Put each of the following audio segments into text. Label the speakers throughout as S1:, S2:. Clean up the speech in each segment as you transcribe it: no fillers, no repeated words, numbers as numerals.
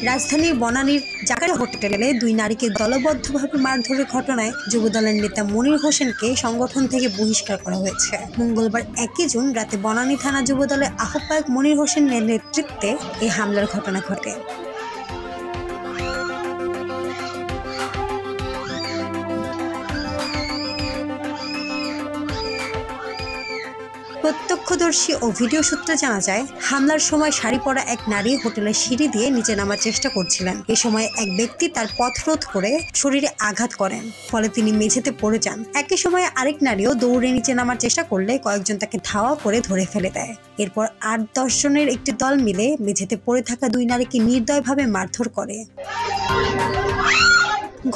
S1: রাজধানীর বনানীর জাকারিয়া হোটেলে দুই নারীকে দলবদ্ধভাবে মারধরের ঘটনায় যুবদলের নেতা মনির হোসেনকে সংগঠন থেকে বহিষ্কার করা হয়েছে। মঙ্গলবার 1 জুন রাতে বনানী থানা যুবদলের আহ্বায়ক মনির হোসেনের নেতৃত্বে এই হামলার ঘটনা ঘটে। প্রত্যক্ষদর্শী ও ভিডিও সূত্রে জানা যায়, হামলার সময় শাড়ি পরা এক নারী হোটেলের সিঁড়ি দিয়ে নিচে নামার চেষ্টা করছিলেন। এ সময় এক ব্যক্তি তার পথ রোধ করে শরীরে আঘাত করেন, ফলে তিনি মেঝেতে পড়ে যান। একই সময় আরেক নারীও দৌড়ে নিচে নামার চেষ্টা করলে কয়েকজন তাকে ধাওয়া করে ধরে ফেলে দেয়। এরপর 8-10 জনের একটি দল মিলে মেঝেতে পড়ে থাকা দুই নারীকে নির্দয়ভাবে মারধর করে।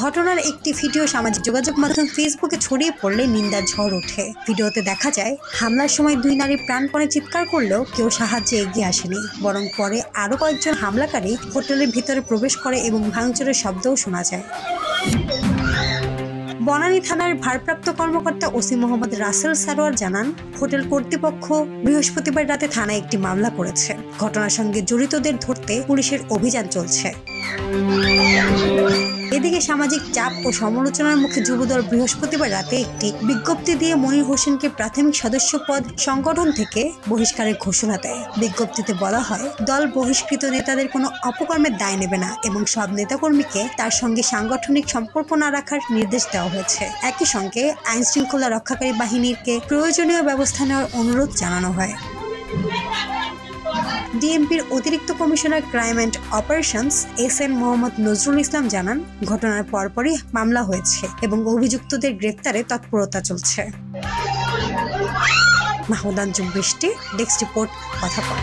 S1: ঘটনার একটি ভিডিও সামাজিক যোগাযোগ মাধ্যম ফেসবুকে ছড়িয়ে পড়লে নিন্দার ঝড় ওঠে। ভিডিওতে দেখা যায়, হামলার সময় দুই নারী প্রাণপণে চিৎকার করলেও কেউ সাহায্যে এগিয়ে আসেনি, বরং পরে আরও কয়েকজন হামলাকারী হোটেলের ভিতরে প্রবেশ করে এবং ভাঙচুরের শব্দও শোনা যায়। বনানী থানার ভারপ্রাপ্ত কর্মকর্তা ওসি মোহাম্মদ রাসেল সারোয়ার জানান, হোটেল কর্তৃপক্ষ বৃহস্পতিবার রাতে থানায় একটি মামলা করেছে। ঘটনার সঙ্গে জড়িতদের ধরতে পুলিশের অভিযান চলছে। এদিকে সামাজিক চাপ ও সমালোচনার মুখে যুবদল বৃহস্পতিবার রাতে একটি বিজ্ঞপ্তি দিয়ে মনির হোসেনকে প্রাথমিক সদস্য পদ সংগঠন থেকে বহিষ্কারের ঘোষণা দেয়। বিজ্ঞপ্তিতে বলা হয়, দল বহিষ্কৃত নেতাদের কোনো অপকর্মের দায় নেবে না এবং সব নেতাকর্মীকে তার সঙ্গে সাংগঠনিক সম্পর্ক না রাখার নির্দেশ দেওয়া হয়েছে। একই সঙ্গে আইন শৃঙ্খলা রক্ষাকারী বাহিনীকে প্রয়োজনীয় ব্যবস্থা নেওয়ার অনুরোধ জানানো হয়। ডিএমপির অতিরিক্ত commissioner crime and operations SN Mohammad Nazrul Islam জানান, ঘটনার পরপরই মামলা হয়েছে এবং অভিযুক্তদের গ্রেফতারে তৎপরতা চলছে। মাহমুদ আঞ্জুম বৃষ্টি, ডেস্ক রিপোর্ট, কথা বল।